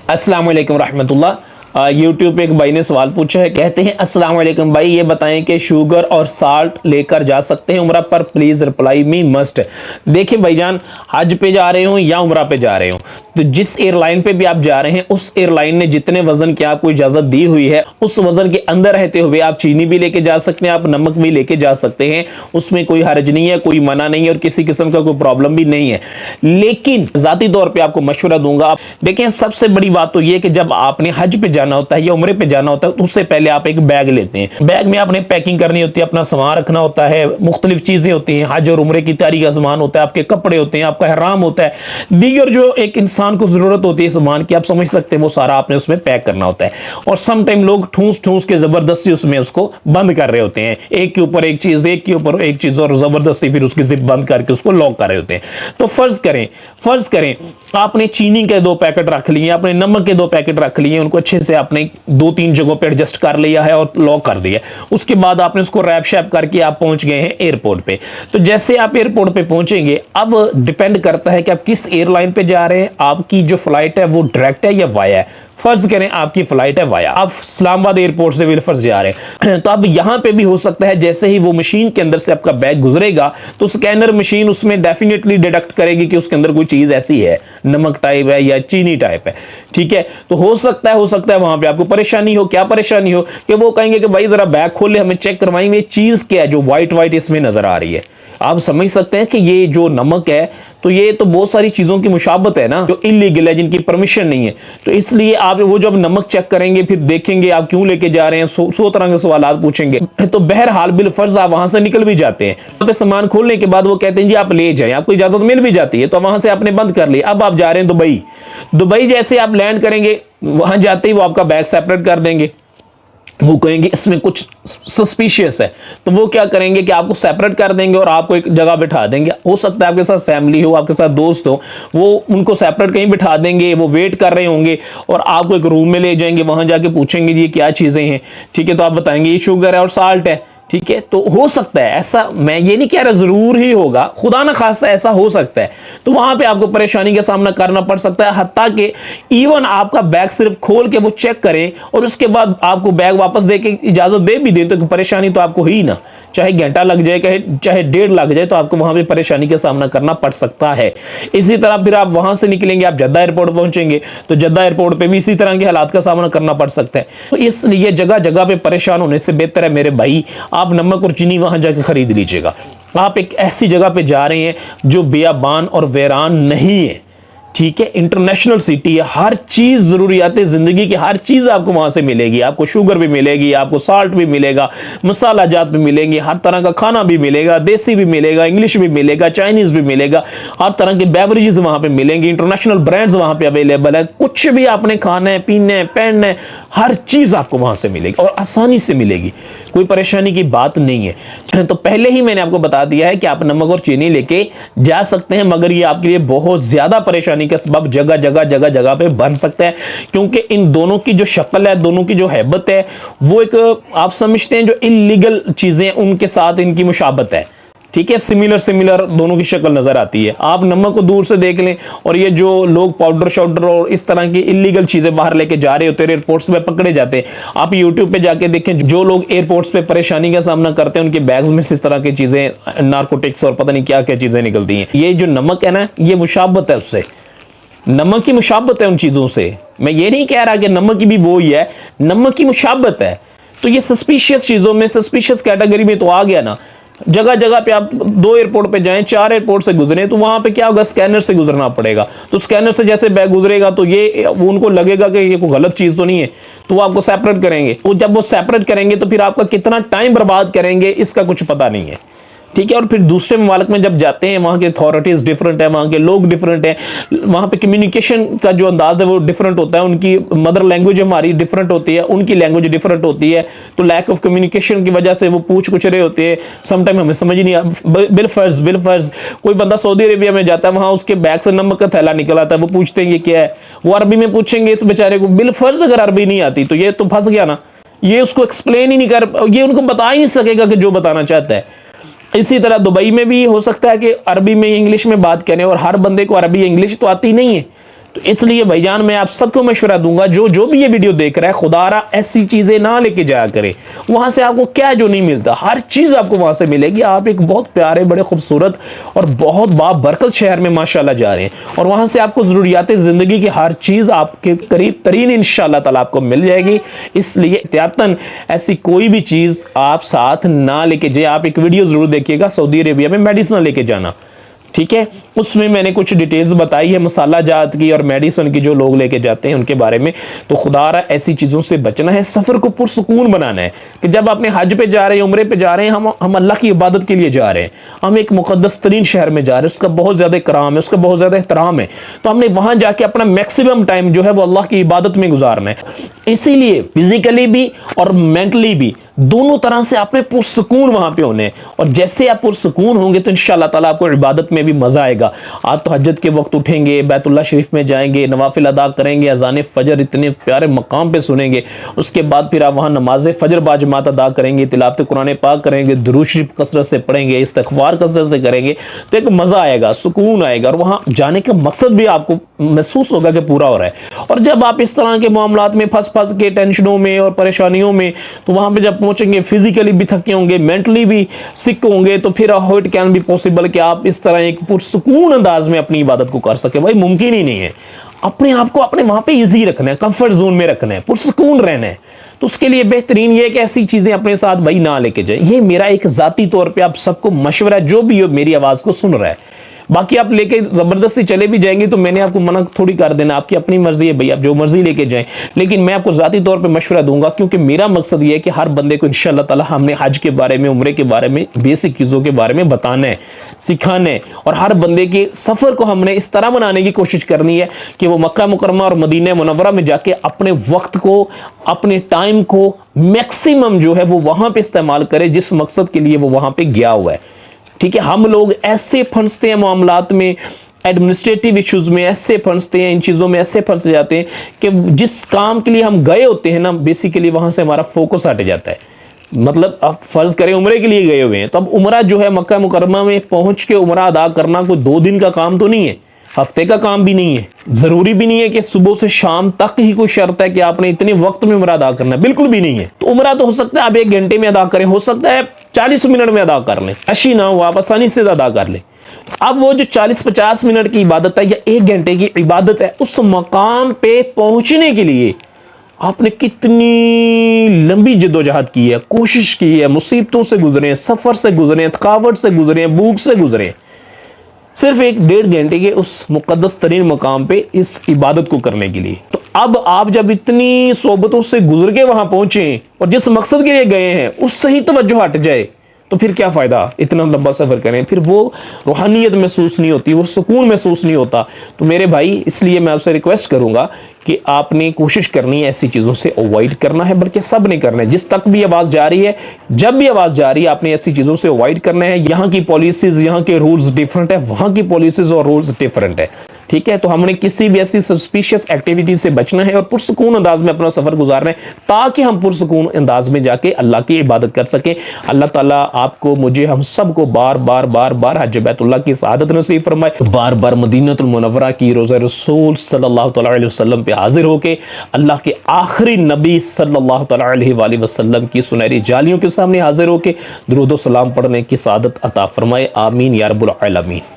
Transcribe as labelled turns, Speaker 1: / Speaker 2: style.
Speaker 1: अस्सलाम वालेकुम रहमतुल्लाह। यूट्यूब पे एक भाई ने सवाल पूछा है, कहते हैं अस्सलाम वालेकुम भाई, ये बताएं कि शुगर और साल्ट लेकर जा सकते हैं उम्रा पर? Please reply me must. देखिए भाईजान, हज पे जा रहे हो या उम्रा पे जा रहे हो, तो जिस एयरलाइन पे भी आप जा रहे हैं उस एयरलाइन ने जितने वजन की आपको इजाजत दी हुई है उस वजन के अंदर रहते हुए आप चीनी भी लेके जा सकते हैं, आप नमक भी लेके जा सकते हैं। उसमें कोई हर्ज नहीं है, कोई मना नहीं है और किसी किस्म का कोई प्रॉब्लम भी नहीं है। लेकिन जाती तौर पर आपको मशवरा दूंगा, देखें सबसे बड़ी बात तो यह कि जब आपने हज पे जाना होता है या उम्रे पे जाना होता है तो उससे पहले आप एक बैग लेते हैं। बैग में आपने पैकिंग करनी होती है, अपना सामान रखना होता है, मुख्तलिफ चीजें होती हैं, हज और उम्रे की तैयारी का सामान होता है, आपके कपड़े होते हैं, आपका हराम होता है, दीगर जो एक इंसान को जरूरत होती है सामान की, आप समझ सकते हैं, वो सारा आपने उसमें पैक करना होता है। और सम टाइम लोग ठूस ठूस के जबरदस्ती उसमें उसको बंद कर रहे होते हैं, एक के ऊपर एक चीज, एक के ऊपर एक चीज, और जबरदस्ती फिर उसकी जिप बंद करके उसको लॉक कर रहे होते हैं। तो फर्ज करें आपने चीनी के 2 पैकेट रख लिए, आपने नमक के 2 पैकेट रख लिए, उनको अच्छे से आपने 2-3 जगहों पे एडजस्ट कर लिया है और लॉक कर दिया। उसके बाद आपने उसको रैप शैप करके आप पहुंच गए हैं एयरपोर्ट पे। तो जैसे आप एयरपोर्ट पे पहुंचेंगे, अब डिपेंड करता है कि आप किस एयरलाइन पे जा रहे हैं, आपकी जो फ्लाइट है वो डायरेक्ट है या वाया है। फर्ज करें आपकी फ्लाइट है वाया, आप इस्लामाबाद एयरपोर्ट से विलफर्स जा रहे हैं, तो अब यहां पे भी हो सकता है जैसे ही वो मशीन के अंदर से आपका बैग गुजरेगा तो स्कैनर मशीन उसमें डेफिनेटली डिडक्ट करेगी कि उसके अंदर कोई चीज ऐसी है, नमक टाइप है या चीनी टाइप है, ठीक है। तो हो सकता है वहां पे आपको परेशानी हो। क्या परेशानी हो कि वो कहेंगे कि भाई जरा बैग खोले, हमें चेक करवाएंगे चीज क्या है जो व्हाइट इसमें नजर आ रही है। आप समझ सकते हैं कि ये जो नमक है तो ये तो बहुत सारी चीजों की मुशाबत है ना, जो इलीगल है, जिनकी परमिशन नहीं है। तो इसलिए आप वो जब नमक चेक करेंगे फिर देखेंगे आप क्यों लेके जा रहे हैं, 100 तरह के सवाल पूछेंगे। तो बहरहाल बिलफर्ज आप वहां से निकल भी जाते हैं, वहां पे सामान खोलने के बाद वो कहते हैं जी आप ले जाएं, आपको इजाजत मिल भी जाती है, तो वहां से आपने बंद कर लिया। अब आप जा रहे हैं दुबई जैसे आप लैंड करेंगे, वहां जाते ही वो आपका बैग सेपरेट कर देंगे। वो कहेंगे इसमें कुछ सस्पिशियस है, तो वो क्या करेंगे कि आपको सेपरेट कर देंगे और आपको एक जगह बिठा देंगे। हो सकता है आपके साथ फैमिली हो, आपके साथ दोस्त हो, वो उनको सेपरेट कहीं बिठा देंगे, वो वेट कर रहे होंगे और आपको एक रूम में ले जाएंगे, वहां जाके पूछेंगे ये क्या चीजें हैं, ठीक है, तो आप बताएंगे ये शुगर है और साल्ट है, ठीक है। तो हो सकता है ऐसा, मैं ये नहीं कह रहा जरूर ही होगा, खुदा ना खासा ऐसा हो सकता है, तो वहां पे आपको परेशानी का सामना करना पड़ सकता है। हत्ता कि इवन आपका बैग सिर्फ खोल के वो चेक करें और उसके बाद आपको बैग वापस दे के इजाजत दे भी दें तो परेशानी तो आपको ही ना, चाहे घंटा लग जाए चाहे 1.5 लग जाए, तो आपको वहां पे परेशानी का सामना करना पड़ सकता है। इसी तरह फिर आप वहां से निकलेंगे, आप जद्दा एयरपोर्ट पहुंचेंगे, तो जद्दा एयरपोर्ट पे भी इसी तरह के हालात का सामना करना पड़ सकता है। तो इसलिए जगह जगह पे परेशान होने से बेहतर है मेरे भाई आप नमक और चीनी वहां जाकर खरीद लीजिएगा। आप एक ऐसी जगह पे जा रहे हैं जो बियाबान और वीरान नहीं है, ठीक है, इंटरनेशनल सिटी है, हर चीज जरूरियात जिंदगी की हर चीज आपको वहां से मिलेगी। आपको शुगर भी मिलेगी, आपको साल्ट भी मिलेगा, मसाला जात भी मिलेंगे, हर तरह का खाना भी मिलेगा, देसी भी मिलेगा, इंग्लिश भी मिलेगा, चाइनीज भी मिलेगा, हर तरह के बेवरेजेस वहां पे मिलेंगे, इंटरनेशनल ब्रांड्स वहां पे अवेलेबल है। कुछ भी आपने खाना है, पीना है, पहनना है, हर चीज आपको वहां से मिलेगी और आसानी से मिलेगी, कोई परेशानी की बात नहीं है। तो पहले ही मैंने आपको बता दिया है कि आप नमक और चीनी लेके जा सकते हैं, मगर ये आपके लिए बहुत ज्यादा परेशानी का सबब जगह पे बन सकता है, क्योंकि इन दोनों की जो शक्ल है, दोनों की जो हैबत है, वो एक आप समझते हैं जो इलीगल चीजें उनके साथ इनकी मुशाबत है, ठीक है, सिमिलर दोनों की शक्ल नजर आती है। आप नमक को दूर से देख लें और ये जो लोग पाउडर शाउडर और इस तरह की इलीगल चीजें बाहर लेके जा रहे होते हैं, एयरपोर्ट्स पे पकड़े जाते हैं। आप यूट्यूब पे जाके देखें, जो लोग एयरपोर्ट्स पे परेशानी का सामना करते हैं उनके बैग्स में इस तरह की चीजें, नार्कोटिक्स और पता नहीं क्या क्या चीजें निकलती हैं। ये जो नमक है ना, ये मुशाबत है उससे, नमक की मुशाबत है उन चीजों से। मैं ये नहीं कह रहा कि नमक की भी वो ही है, नमक की मुशाबत है। तो ये सस्पिशियस चीजों में, सस्पिशियस कैटेगरी में तो आ गया ना। जगह जगह पे आप 2 एयरपोर्ट पे जाएं, 4 एयरपोर्ट से गुजरे, तो वहां पे क्या होगा, स्कैनर से गुजरना पड़ेगा। तो स्कैनर से जैसे बैग गुजरेगा तो ये उनको लगेगा कि ये कोई गलत चीज तो नहीं है, तो वो आपको सेपरेट करेंगे। तो जब वो सेपरेट करेंगे तो फिर आपका कितना टाइम बर्बाद करेंगे इसका कुछ पता नहीं है, ठीक है। और फिर दूसरे ममालिक में जब जाते हैं, वहाँ के अथॉरिटीज डिफरेंट है, वहाँ के लोग डिफरेंट है, वहाँ पे कम्युनिकेशन का जो अंदाज है वो डिफरेंट होता है, उनकी मदर लैंग्वेज हमारी डिफरेंट होती है, उनकी लैंग्वेज डिफरेंट होती है, तो लैक ऑफ कम्युनिकेशन की वजह से वो पूछ कुछ रहे होते हैं, समटाइम हमें समझ नहीं आता। बिलफर्ज कोई बंदा सऊदी अरेबिया में जाता है, वहाँ उसके बैग से नमक का थैला निकल आता है, वो पूछते हैं ये क्या है, वो अरबी में पूछेंगे इस बेचारे को। बिलफर्ज अगर अरबी नहीं आती तो ये तो फंस गया ना, ये उसको एक्सप्लेन ही नहीं कर, ये उनको बता ही नहीं सकेगा कि जो बताना चाहता है। इसी तरह दुबई में भी हो सकता है कि अरबी में इंग्लिश में बात करें और हर बंदे को अरबी इंग्लिश तो आती नहीं है, तो इसलिए भाईजान मैं आप सबको मशवरा दूंगा, जो भी ये वीडियो देख रहा है, खुदारा ऐसी चीजें ना लेके जाया करे। वहां से आपको क्या जो नहीं मिलता, हर चीज आपको वहां से मिलेगी। आप एक बहुत प्यारे, बड़े खूबसूरत और बहुत बाबरकत शहर में माशाल्लाह जा रहे हैं, और वहां से आपको जरूरियात जिंदगी की हर चीज आपके करीब तरीन इंशाल्लाह ताला आपको मिल जाएगी। इसलिए एहतियातन ऐसी कोई भी चीज आप साथ ना लेके जाए। आप एक वीडियो जरूर देखिएगा सऊदी अरेबिया में मेडिसिन लेके जाना, ठीक है, उसमें मैंने कुछ डिटेल्स बताई है मसाला जात की और मेडिसिन की जो लोग लेके जाते हैं उनके बारे में। तो खुदारा ऐसी चीजों से बचना है, सफर को पुरसुकून बनाना है कि जब अपने हज पे जा रहे हैं, उम्रे पे जा रहे हैं, हम अल्लाह की इबादत के लिए जा रहे हैं, हम एक मुकद्दस तरीन शहर में जा रहे हैं, उसका बहुत ज्यादा इकराम है, उसका बहुत ज्यादा एहतराम है। तो हमने वहां जाके अपना मैक्सिमम टाइम जो है वो अल्लाह की इबादत में गुजारना है। इसीलिए फिजिकली भी और मेंटली भी दोनों तरह से आपने पुरसुकून वहां पे होने, और जैसे आप पुरसुकून होंगे तो इंशाअल्लाह ताला आपको इबादत में भी मजा आएगा। आप तो हज्जत के वक्त उठेंगे, बैतुल्ला शरीफ में जाएंगे, नवाफिल अदा करेंगे, अजान फजर इतने प्यारे मकाम पे सुनेंगे, उसके बाद फिर आप वहां नमाज फजर बाजमात अदा करेंगे, तिलावत कुरान पाक करेंगे, दुरूद शरीफ कसरत से पढ़ेंगे, इस्तिग़फ़ार कसरत से करेंगे, तो एक मजा आएगा, सुकून आएगा, और वहां जाने का मकसद भी आपको महसूस होगा कि पूरा हो रहा है। और जब आप इस तरह के मामलात में फंस के टेंशनों में और परेशानियों में, तो वहां पे जब पहुंचेंगे फिजिकली भी थके होंगे, मेंटली भी सिक होंगे, तो फिर how it can be possible कि आप इस तरह एक पुरसुकून अंदाज में अपनी इबादत को कर सके। भाई मुमकिन ही नहीं है। अपने आप को अपने वहां पे इजी रखना है, कंफर्ट जोन में रखना है, पुरसुकून रहना है। तो उसके लिए बेहतरीन ये कि ऐसी चीजें अपने साथ भाई ना लेके जाए। ये मेरा एक जाती तौर पे आप सबको मशवरा है, जो भी मेरी आवाज को सुन रहा है। बाकी आप लेके जबरदस्ती चले भी जाएंगे तो मैंने आपको मना थोड़ी कर देना, आपकी अपनी मर्जी है भाई, आप जो मर्जी लेके जाएं। लेकिन मैं आपको जाती तौर पे मशवरा दूंगा, क्योंकि मेरा मकसद ये है कि हर बंदे को इंशाअल्लाह ताला हमने हज के बारे में, उम्रे के बारे में, बेसिक चीजों के बारे में बताना है, सिखाना है। और हर बंदे के सफर को हमने इस तरह बनाने की कोशिश करनी है कि वो मक्का मुकर्रमा और मदीना मुनव्वरा में जाके अपने वक्त को, अपने टाइम को मैक्सिमम जो है वो वहां पे इस्तेमाल करे जिस मकसद के लिए वो वहां पे गया हुआ है। ठीक है, हम लोग ऐसे फंसते हैं मामलात में, एडमिनिस्ट्रेटिव इश्यूज में ऐसे फंसते हैं, इन चीजों में ऐसे फंस जाते हैं कि जिस काम के लिए हम गए होते हैं ना, बेसिकली वहां से हमारा फोकस हट जाता है। मतलब आप फर्ज करें उम्रे के लिए गए हुए हैं, तो अब उम्रा जो है मक्का मुकर्रमा में पहुंच के उम्रा अदा करना कोई 2 दिन का काम तो नहीं है, हफ्ते का काम भी नहीं है, जरूरी भी नहीं है कि सुबह से शाम तक ही कोई शर्त है कि आपने इतने वक्त में उम्रा अदा करना है, बिल्कुल भी नहीं है। तो उम्रा तो हो सकता है आप 1 घंटे में अदा करें, हो सकता है 40 मिनट में अदा कर लें, अच्छी ना हो आप आसानी से अदा कर लें। अब वो जो 40-50 मिनट की इबादत है या 1 घंटे की इबादत है, उस मकाम पे पहुंचने के लिए आपने कितनी लंबी जद्दोजहद की है, कोशिश की है, मुसीबतों से गुजरे, सफर से गुजरे, थकावट से गुजरे, भूख से गुजरे, सिर्फ 1-1.5 घंटे के उस मुकद्दस तरीन मकाम पे इस इबादत को करने के लिए। तो अब आप जब इतनी सोबतों से गुजर के वहां पहुंचे और जिस मकसद के लिए गए हैं उससे ही तवज्जो हट जाए, तो फिर क्या फायदा इतना लंबा सफर करें, फिर वो रूहानियत महसूस नहीं होती, वो सुकून महसूस नहीं होता। तो मेरे भाई, इसलिए मैं आपसे रिक्वेस्ट करूंगा कि आपने कोशिश करनी है ऐसी चीजों से अवॉइड करना है, बल्कि सब ने करना है। जिस तक भी आवाज जा रही है, जब भी आवाज जा रही है, आपने ऐसी चीजों से अवॉइड करना है। यहाँ की पॉलिसीज, यहाँ के रूल्स डिफरेंट है, वहां की पॉलिसीज और रूल्स डिफरेंट है, ठीक है। तो हमने किसी भी ऐसी सस्पिशियस एक्टिविटी से बचना है और पुरसुकून अंदाज में अपना सफर गुजारना है, ताकि हम पुरसुकून अंदाज में जाके अल्लाह की इबादत कर सके। अल्लाह ताला आपको, मुझे, हम सबको बार बार बार बार हज बैतुल्लाह की सआदत नसीब फरमाए, बार बार मदीनतुल मुनव्वरा की रोज़ा रसूल सल्लल्लाहु अलैहि वसल्लम पे हाजिर होके अल्लाह के आखिरी नबी सल्लल्लाहु अलैहि वसल्लम की सुनहरी जालियों के सामने हाजिर होके दुरूद व सलाम पढ़ने की सआदत अता फरमाए। आमीन या रब्बुल आलमीन।